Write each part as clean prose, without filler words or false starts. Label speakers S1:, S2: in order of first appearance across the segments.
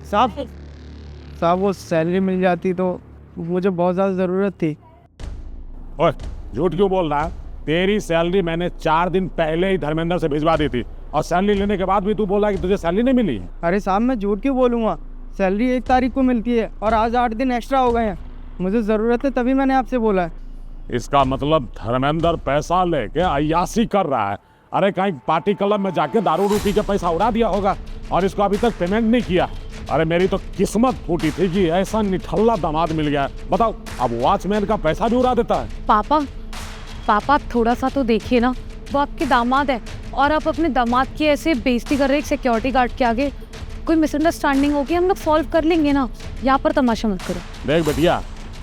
S1: साहब साहब वो सैलरी मिल जाती तो मुझे बहुत ज़्यादा ज़रूरत थी।
S2: ओए झूठ क्यों बोल रहा है? तेरी सैलरी मैंने 4 दिन पहले ही धर्मेंद्र से भिजवा दी थी और सैलरी लेने के बाद भी तू बोल रहा है कि तुझे सैलरी नहीं मिली।
S1: अरे साहब मैं झूठ क्यों बोलूँगा, सैलरी 1 तारीख को मिलती है और आज 8 दिन एक्स्ट्रा हो गए हैं। मुझे ज़रूरत है तभी मैंने आपसे बोला है।
S2: इसका मतलब धर्मेंद्र पैसा लेके अय्यासी कर रहा है। अरे कहीं पार्टी क्लब में जाके दारू पी के पैसा उड़ा दिया होगा और इसको अभी तक पेमेंट नहीं किया। अरे मेरी तो किस्मत फूटी थी कि ऐसा निठल्ला दामाद मिल गया। बताओ अब वॉचमैन का पैसा भी उड़ा देता है।
S3: पापा पापा थोड़ा सा तो देखिए ना, वो आपके दामाद है और आप अपने दामाद की ऐसे बेइज्जती कर रहे हैं सिक्योरिटी गार्ड के आगे। कोई मिसअंडरस्टैंडिंग होगी, हम लोग सॉल्व कर लेंगे ना, यहाँ पर तमाशा मत करो।
S2: देख बेटिया,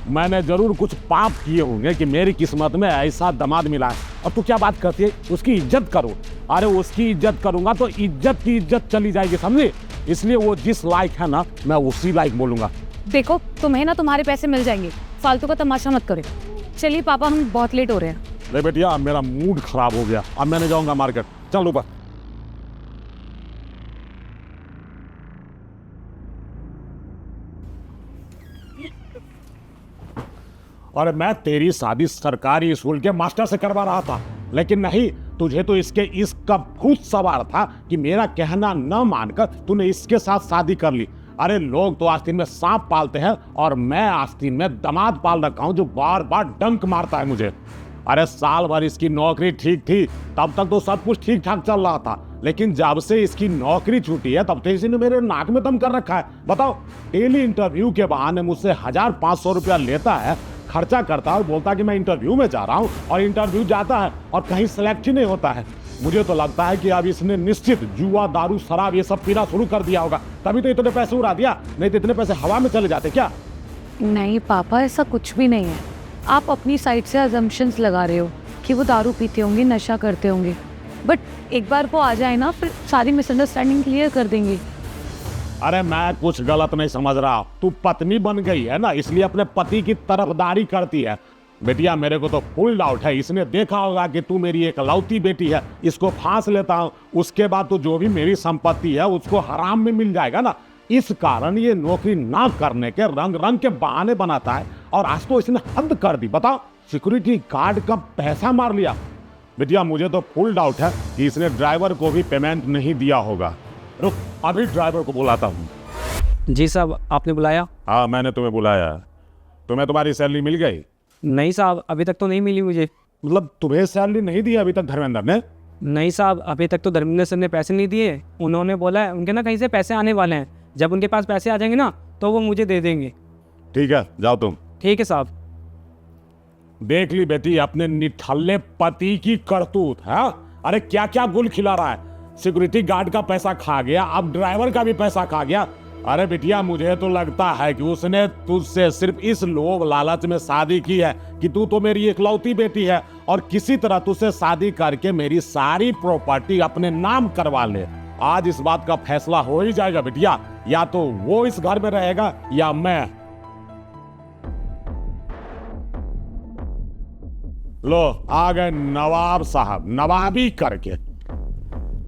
S2: मैंने जरूर कुछ पाप किए होंगे कि मेरी किस्मत में ऐसा दामाद मिला है। अब तू क्या बात करती है? उसकी इज्जत करो। अरे उसकी इज्जत करूंगा तो इज्जत की इज्जत चली जाएगी, समझे? इसलिए वो जिस लायक है ना, मैं उसी लायक बोलूंगा।
S3: देखो तुम्हें ना तुम्हारे पैसे मिल जाएंगे, फालतू का तमाशा मत करो। चलिए पापा हम बहुत लेट हो रहे हैं।
S2: नहीं बेटिया, अब मेरा मूड खराब हो गया, अब मैंने जाऊंगा मार्केट। चल ऊपर। और मैं तेरी शादी सरकारी स्कूल के मास्टर से करवा रहा था, लेकिन नहीं, तुझे तो इसके इसका भूत सवार था कि मेरा कहना न मानकर तूने इसके साथ शादी कर ली। अरे लोग तो आस्तीन में सांप पालते हैं और मैं आस्तीन में दामाद पाल रखा हूं जो बार बार डंक मारता है मुझे। अरे साल भर इसकी नौकरी ठीक थी, तब तक तो सब कुछ ठीक ठाक चल रहा था, लेकिन जब से इसकी नौकरी छूटी है तब से इसने मेरे नाक में दम कर रखा है। बताओ, डेली इंटरव्यू के बहाने मुझसे 1500 रुपया लेता है, खर्चा करता है और बोलता कि मैं इंटरव्यू में जा रहा हूँ, और इंटरव्यू जाता है और कहीं सेलेक्ट ही नहीं होता है। मुझे तो लगता है कि अब इसने निश्चित जुआ, दारू, शराब ये सब पीना शुरू कर दिया होगा, तभी तो इतने पैसे उड़ा दिया, नहीं तो इतने पैसे हवा में चले जाते क्या?
S3: नहीं पापा, ऐसा कुछ भी नहीं है। आप अपनी साइड से अजम्पशंस लगा रहे हो कि वो दारू पीते होंगे, नशा करते होंगे, बट एक बार वो आ जाए ना, फिर सारी मिसअंडरस्टैंडिंग क्लियर कर देंगे।
S2: अरे मैं कुछ गलत नहीं समझ रहा। तू पत्नी बन गई है ना, इसलिए अपने पति की तरफदारी करती है। बेटिया मेरे को तो फुल डाउट है, इसने देखा होगा कि तू मेरी एक लौती बेटी है, इसको फांस लेता हूँ, उसके बाद तो जो भी मेरी संपत्ति है उसको हराम में मिल जाएगा ना। इस कारण ये नौकरी ना करने के रंग रंग के बहाने बनाता है, और आज तो इसने हद कर दी। बताओ, सिक्योरिटी गार्ड का पैसा मार लिया। बेटिया मुझे तो फुल डाउट है कि इसने ड्राइवर को भी पेमेंट नहीं दिया होगा। रुक, अभी ड्राइवर को बुलाता हूँ।
S1: जी साहब, आपने बुलाया?
S2: हाँ मैंने तुम्हें बुलाया। तुम्हें तुम्हारी सैलरी मिल गई?
S1: नहीं साहब, अभी तक तो नहीं मिली मुझे।
S2: मतलब तुम्हें सैलरी नहीं दी अभी तक धर्मेंद्र ने?
S1: नहीं साहब, अभी तक तो धर्मेंद्र सर ने पैसे नहीं दिए। उन्होंने बोला है उनके ना कहीं से पैसे आने वाले हैं, जब उनके पास पैसे आ जाएंगे ना तो वो मुझे दे देंगे।
S2: ठीक है, जाओ तुम।
S1: ठीक है साहब।
S2: देख ली बेटी अपने निठल्ले पति की करतूत है। अरे क्या क्या गुल खिला रहा है। सिक्योरिटी गार्ड का पैसा खा गया, अब ड्राइवर का भी पैसा खा गया। अरे बिटिया मुझे तो लगता है कि उसने तुझसे सिर्फ इस लोभ लालच में शादी की है कि तू तो मेरी इकलौती बेटी है, और किसी तरह तुझसे शादी करके मेरी सारी प्रॉपर्टी अपने नाम करवा ले। आज इस बात का फैसला हो ही जाएगा बिटिया, या तो वो इस घर में रहेगा या मैं। लो आ गए नवाब साहब, नवाबी करके।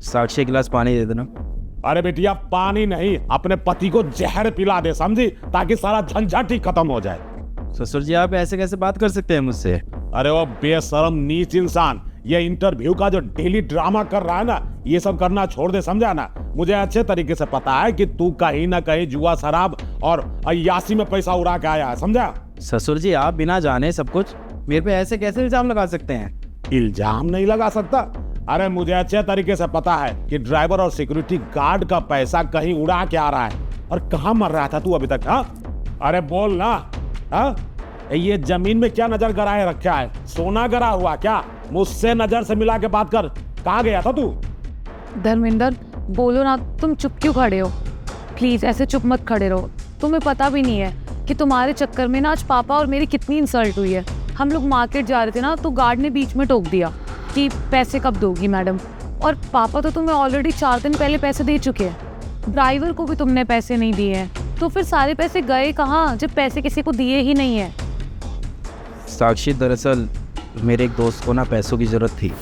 S4: साक्षी गिलास पानी दे देना।
S2: अरे बेटिया पानी नहीं, अपने पति को जहर पिला दे, समझी, ताकि सारा झंझट ही खत्म हो जाए।
S4: ससुर जी आप ऐसे कैसे बात कर सकते हैं मुझसे?
S2: अरे वो बेशरम नीच इंसान, ये इंटरव्यू का जो डेली ड्रामा कर रहा है ना, ये सब करना छोड़ दे, समझा ना। मुझे अच्छे तरीके से पता है कि तू कहीं ना कहीं जुआ, शराब और अय्यासी में पैसा उड़ा के आया है, समझा।
S4: ससुर जी आप बिना जाने सब कुछ मेरे पे ऐसे कैसे इल्जाम लगा सकते हैं?
S2: इल्जाम नहीं लगा सकता? अरे मुझे अच्छे तरीके से पता है कि ड्राइवर और सिक्योरिटी गार्ड का पैसा कहीं उड़ा के आ रहा है। और कहाँ मर रहा था तू अभी तक? हाँ अरे बोल ना। हाँ ये जमीन में क्या नजर गड़ाए रखा है? सोना गड़ा हुआ क्या? मुझसे नजर से मिला के बात कर। कहाँ गया था तू?
S3: धर्मेंद्र बोलो ना, तुम चुप क्यों खड़े हो? प्लीज ऐसे चुप मत खड़े रहो। तुम्हें पता भी नहीं है कि तुम्हारे चक्कर में ना आज पापा और मेरी कितनी इंसल्ट हुई है। हम लोग मार्केट जा रहे थे ना, तो गार्ड ने बीच में टोक दिया कि पैसे कब दोगी मैडम, और पापा तो तुम्हें ऑलरेडी 4 दिन पहले पैसे दे चुके हैं। ड्राइवर को भी तुमने पैसे नहीं दिए हैं, तो फिर सारे पैसे गए कहाँ जब पैसे किसी को दिए ही नहीं है?
S4: साक्षी दरअसल मेरे एक दोस्त को ना पैसों की ज़रूरत थी।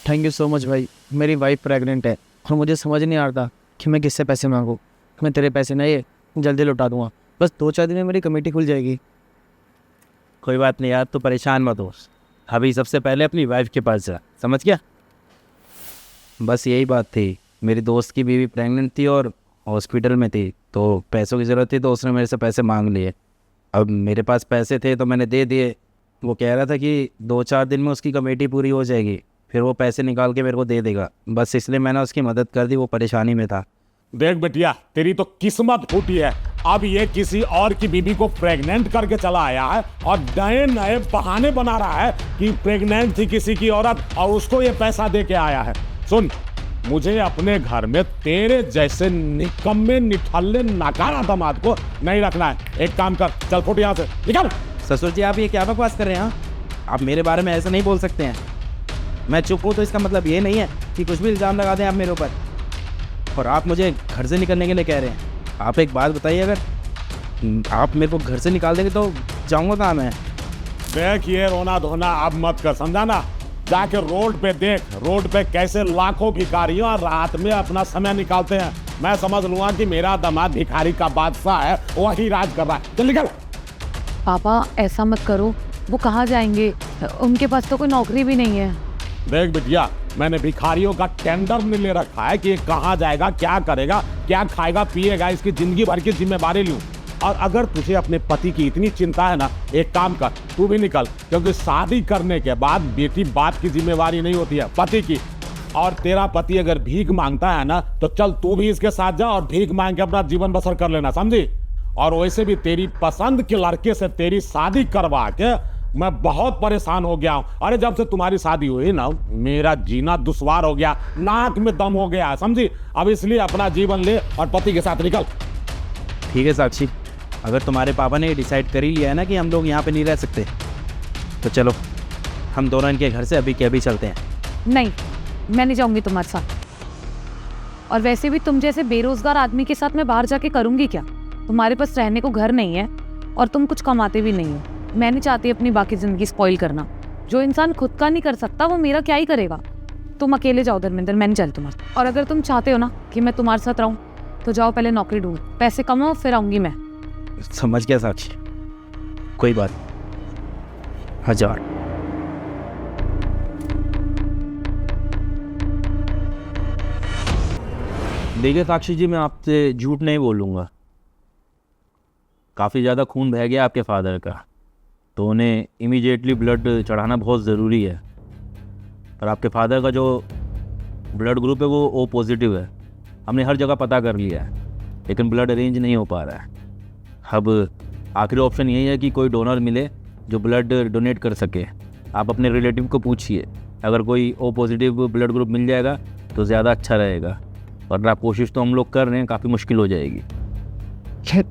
S4: थैंक यू सो मच भाई। मेरी वाइफ प्रेग्नेंट है और मुझे समझ नहीं आ रहा कि मैं किससे पैसे मांगूँ। मैं तेरे पैसे नहीं है जल्दी लौटा दूंगा, बस 2-4 दिन में मेरी कमेटी खुल जाएगी। कोई बात नहीं यार, तो परेशान मत हो। अभी सबसे पहले अपनी वाइफ के पास जा, समझ गया? बस यही बात थी, मेरी दोस्त की बीवी प्रेग्नेंट थी और हॉस्पिटल में थी, तो पैसों की ज़रूरत थी, तो उसने मेरे से पैसे मांग लिए। अब मेरे पास पैसे थे तो मैंने दे दिए। वो कह रहा था कि 2-4 दिन में उसकी कमेटी पूरी हो जाएगी, फिर वो पैसे निकाल के मेरे को दे देगा, बस इसलिए मैंने उसकी मदद कर दी, वो परेशानी में था।
S2: देख बेटिया, तेरी तो किस्मत फूटी है। अब ये किसी और की बीबी को प्रेग्नेंट करके चला आया है और नए नए बहाने बना रहा है कि प्रेग्नेंट थी किसी की औरत और उसको ये पैसा दे के आया है। सुन, मुझे अपने घर में तेरे जैसे निकम्मे निठल्ले नकारा दामाद को नहीं रखना है। एक काम कर, चल फुट यहाँ से, निकल।
S4: ससुर जी, आप ये क्या बकवास कर रहे हैं? आप मेरे बारे में ऐसा नहीं बोल सकते हैं। मैं चुप हूँ तो इसका मतलब ये नहीं है कि कुछ भी इल्ज़ाम लगा दें आप मेरे ऊपर, और आप मुझे घर से निकलने के लिए कह रहे हैं। आप एक बात बताइए, अगर आप मेरे को घर से निकाल देंगे तो जाऊँगा कहाँ मैं?
S2: देख, ये रोना धोना अब मत कर, समझा ना? जाके रोड पे देख, रोड पे कैसे लाखों भिखारियों रात में अपना समय निकालते हैं। मैं समझ लूंगा कि मेरा दामाद भिखारी का बादशाह है, वही राज कर रहा है। चल निकल।
S3: पापा ऐसा मत करो, वो कहाँ जाएंगे? उनके पास तो कोई नौकरी भी नहीं है।
S2: देख बिटिया, मैंने भिखारियों का टेंडर में ले रखा है कि ये कहाँ जाएगा, क्या करेगा, क्या खाएगा पिएगा, इसकी जिंदगी भर की जिम्मेवारी लूँ। और अगर तुझे अपने पति की इतनी चिंता है ना, एक काम कर, तू भी निकल, क्योंकि शादी करने के बाद बेटी बाप की जिम्मेवारी नहीं होती है, पति की। और तेरा पति अगर भीख मांगता है ना, तो चल तू भी इसके साथ जा और भीख मांग के अपना जीवन बसर कर लेना, समझी? और वैसे भी तेरी पसंद के लड़के से तेरी शादी करवा के मैं बहुत परेशान हो गया हूँ। अरे जब से तुम्हारी शादी हुई ना, मेरा जीना दुश्वार हो गया, नाक में दम हो गया, समझी? अब इसलिए अपना जीवन ले और पति के साथ निकल।
S4: ठीक है साक्षी, अगर तुम्हारे पापा ने डिसाइड कर ही लिया है ना कि हम लोग यहाँ पे नहीं रह सकते, तो चलो हम दोनों इनके घर से अभी के अभी चलते हैं।
S3: नहीं, मैं नहीं जाऊंगी तुम्हारे साथ। और वैसे भी तुम जैसे बेरोजगार आदमी के साथ मैं बाहर जाके करूंगी क्या? तुम्हारे पास रहने को घर नहीं है और तुम कुछ कमाते भी नहीं हो। मैं नहीं चाहती अपनी बाकी ज़िंदगी स्पॉइल करना। जो इंसान खुद का नहीं कर सकता वो मेरा क्या ही करेगा। तुम अकेले जाओ धर्मेंद्र, मैं नहीं चल तुम्हारे साथ। और अगर तुम चाहते हो ना कि मैं तुम्हारे साथ रहूँ, तो जाओ पहले नौकरी ढूंढ, पैसे कमाओ, फिर आऊँगी मैं।
S4: समझ गया साक्षी, कोई बात। 1000। देखिए साक्षी जी, मैं आपसे झूठ नहीं बोलूँगा, काफ़ी ज़्यादा खून बह गया आपके फादर का, तो उन्हें इमीडिएटली ब्लड चढ़ाना बहुत ज़रूरी है। पर आपके फादर का जो ब्लड ग्रुप है वो ओ पॉजिटिव है। हमने हर जगह पता कर लिया है, लेकिन ब्लड अरेंज नहीं हो पा रहा है। अब आखिरी ऑप्शन यही है कि कोई डोनर मिले जो ब्लड डोनेट कर सके। आप अपने रिलेटिव को पूछिए, अगर कोई ओ पॉजिटिव ब्लड ग्रुप मिल जाएगा तो ज़्यादा अच्छा रहेगा, वरना कोशिश तो हम लोग कर रहे हैं, काफ़ी मुश्किल हो जाएगी।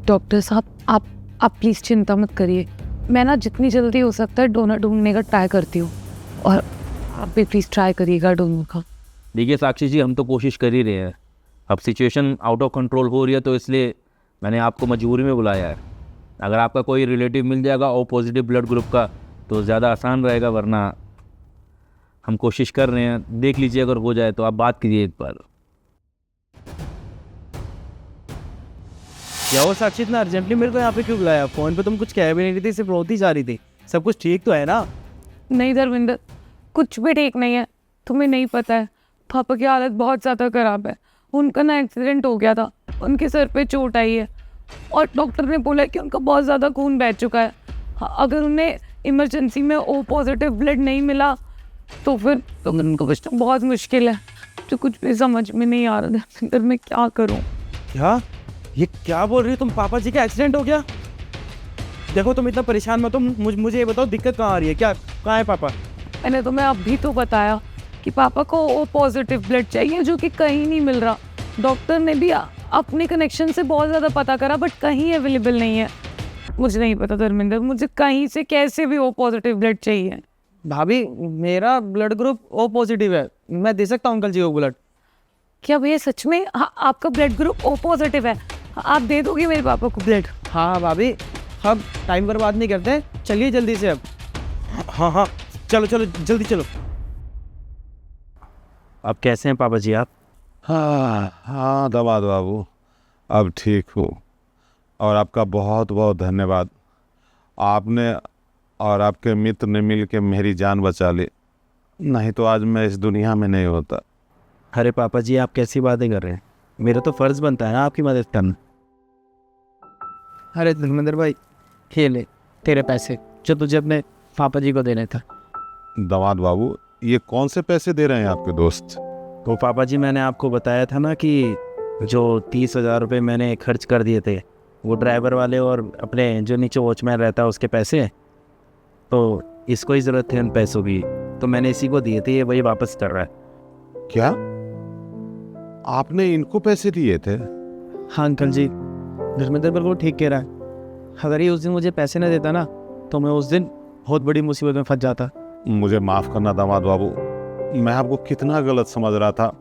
S3: डॉक्टर साहब, आप प्लीज़ चिंता मत करिए। मैं ना जितनी जल्दी हो सकता है डोनर ढूंढने का ट्राई करती हूँ, और आप भी प्लीज़ ट्राई करिएगा डोनर का।
S4: देखिए साक्षी जी, हम तो कोशिश कर ही रहे हैं। अब सिचुएशन आउट ऑफ कंट्रोल हो रही है, तो इसलिए मैंने आपको मजबूरी में बुलाया है। अगर आपका कोई रिलेटिव मिल जाएगा ओ पॉजिटिव ब्लड ग्रुप का तो ज़्यादा आसान रहेगा, वरना हम कोशिश कर रहे हैं, देख लीजिए अगर हो जाए तो आप बात कीजिए एक बार। क्या हो साक्षी, इतना अर्जेंटली मेरे को यहाँ पे क्यों बुलाया? फ़ोन पे तुम कुछ कह भी नहीं रही थी, सिर्फ रोती जा रही थी। सब कुछ ठीक तो है ना?
S3: नहीं धर्मेंद्र, कुछ भी ठीक नहीं है। तुम्हें नहीं पता है, पापा की हालत बहुत ज़्यादा ख़राब है। उनका ना एक्सीडेंट हो गया था, उनके सर पे चोट आई है और डॉक्टर ने बोला कि उनका बहुत ज़्यादा खून बह चुका है। अगर उन्हें इमरजेंसी में ओ पॉजिटिव ब्लड नहीं मिला तो फिर उनको बचना बहुत मुश्किल है। तो कुछ भी समझ में नहीं आ रहा धर्मेंद्र, मैं क्या करूँ?
S4: क्या? ये क्या बोल रही हो तुम? पापा जी का एक्सीडेंट हो गया? देखो तुम इतना परेशान मत हो, मुझे ये बताओ दिक्कत कहाँ आ रही है, क्या कहाँ है पापा?
S3: मैंने तुम्हें अभी तो बताया कि पापा को ओ पॉजिटिव ब्लड चाहिए, जो कि कहीं नहीं मिल रहा। डॉक्टर ने भी अपने कनेक्शन से बहुत ज़्यादा पता करा, बट कहीं अवेलेबल नहीं है। मुझे नहीं पता धर्मेंद्र, मुझे कहीं से कैसे भी ओ पॉजिटिव ब्लड चाहिए।
S4: भाभी, मेरा ब्लड ग्रुप ओ पॉजिटिव है, मैं दे सकता हूँ अंकल जी को ब्लड।
S3: क्या भैया सच में आपका ब्लड ग्रुप ओ पॉजिटिव है? आप दे दोगे मेरे पापा को ब्लड?
S4: हाँ भाभी, हम टाइम बर्बाद नहीं करते, चलिए जल्दी से अब। हाँ, चलो जल्दी चलो। अब कैसे हैं पापा जी आप?
S2: हाँ दामाद बाबू, अब ठीक हूँ।
S5: और आपका बहुत बहुत धन्यवाद। आपने और आपके मित्र ने मिल के मेरी जान बचा ली, नहीं तो आज मैं इस दुनिया में नहीं होता।
S4: अरे पापा जी, आप कैसी बातें कर रहे हैं? मेरा तो फ़र्ज़ बनता है ना आपकी मदद करना।
S1: अरे धर्मेंद्र भाई, ये ले तेरे पैसे जो तुझे अपने पापा जी को देने था।
S5: दामाद बाबू, ये कौन से पैसे दे रहे हैं आपके दोस्त?
S4: तो पापा जी, मैंने आपको बताया था ना कि जो 30,000 रुपये मैंने खर्च कर दिए थे, वो ड्राइवर वाले और अपने जो नीचे वॉचमैन रहता है उसके पैसे, तो इसको ही ज़रूरत थी उन पैसों की, तो मैंने इसी को दिए थे, ये वही वापस कर रहा है।
S5: क्या आपने इनको पैसे दिए थे?
S1: हाँ अंकल जी, धर्मेंद्र बिल्कुल ठीक कह रहा है। अगर ये उस दिन मुझे पैसे न देता ना, तो मैं उस दिन बहुत बड़ी मुसीबत में फंस जाता।
S5: मुझे माफ़ करना दामाद बाबू, मैं आपको कितना गलत समझ रहा था।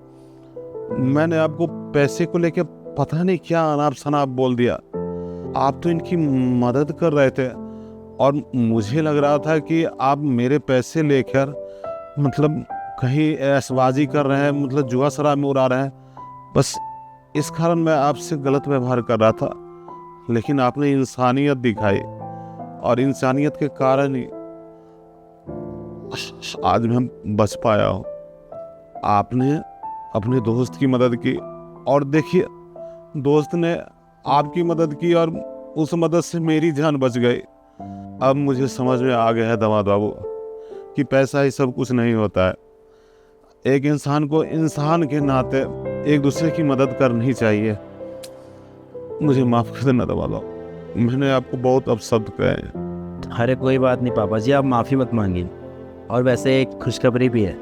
S5: मैंने आपको पैसे को लेके पता नहीं क्या अनाप शनाप बोल दिया। आप तो इनकी मदद कर रहे थे और मुझे लग रहा था कि आप मेरे पैसे लेकर मतलब कहीं ऐशबाजी कर रहे हैं, मतलब जुआ शराब में उड़ा रहे हैं। बस इस कारण मैं आपसे गलत व्यवहार कर रहा था, लेकिन आपने इंसानियत दिखाई और इंसानियत के कारण ही आज मैं बच पाया हूँ। आपने अपने दोस्त की मदद की और देखिए, दोस्त ने आपकी मदद की और उस मदद से मेरी जान बच गई। अब मुझे समझ में आ गया है दामाद बाबू कि पैसा ही सब कुछ नहीं होता है। एक इंसान को इंसान के नाते एक दूसरे की मदद करनी चाहिए। मुझे माफ़ कर देना दामाद बाबू, मैंने आपको बहुत अपशब्द कहे हैं।
S4: अरे कोई बात नहीं पापा जी, आप माफ़ी मत मांगिए। और वैसे एक खुशखबरी भी है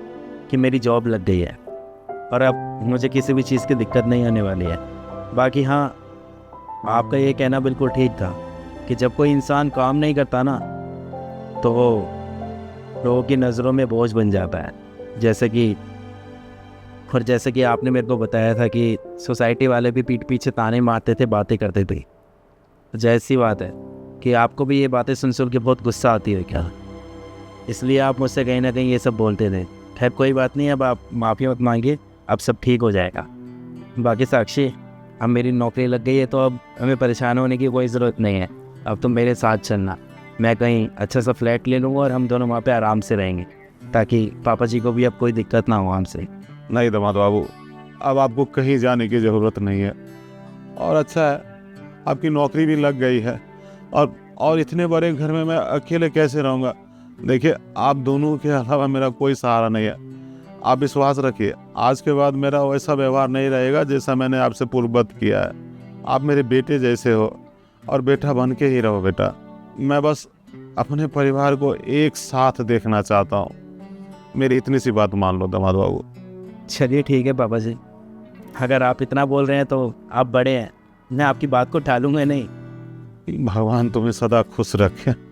S4: कि मेरी जॉब लग गई है और अब मुझे किसी भी चीज़ की दिक्कत नहीं आने वाली है। बाकी हाँ, आपका ये कहना बिल्कुल ठीक था कि जब कोई इंसान काम नहीं करता ना, तो वो लोगों की नज़रों में बोझ बन जाता है। जैसे कि आपने मेरे को बताया था कि सोसाइटी वाले भी पीठ पीछे ताने मारते थे, बातें करते थे। तो जैसी बात है कि आपको भी ये बातें सुन के बहुत गुस्सा आती है क्या, इसलिए आप मुझसे कहीं ना कहीं ये सब बोलते थे। खैर कोई बात नहीं, अब आप माफ़ी मत मांगिए, अब सब ठीक हो जाएगा। बाकी साक्षी, अब मेरी नौकरी लग गई है तो अब हमें परेशान होने की कोई ज़रूरत नहीं है। अब तुम मेरे साथ चलना, मैं कहीं अच्छा सा फ्लैट ले लूँगा और हम दोनों वहाँ पे आराम से रहेंगे, ताकि पापा जी को भी अब कोई दिक्कत ना हो हमसे।
S5: नहीं दामाद बाबू, अब आपको कहीं जाने की ज़रूरत नहीं है। और अच्छा है, आपकी नौकरी भी लग गई है और इतने बड़े घर में मैं अकेले कैसे रहूँगा। देखिए, आप दोनों के अलावा मेरा कोई सहारा नहीं है। आप विश्वास रखिए, आज के बाद मेरा वैसा व्यवहार नहीं रहेगा जैसा मैंने आपसे पूर्ववत किया है। आप मेरे बेटे जैसे हो और बेटा बन के ही रहो बेटा। मैं बस अपने परिवार को एक साथ देखना चाहता हूँ। मेरी इतनी सी बात मान लो दामाद बाबू।
S4: चलिए ठीक है पापा जी, अगर आप इतना बोल रहे हैं तो आप बड़े हैं, मैं आपकी बात को टालूंगा नहीं।
S5: भगवान तुम्हें सदा खुश रखे।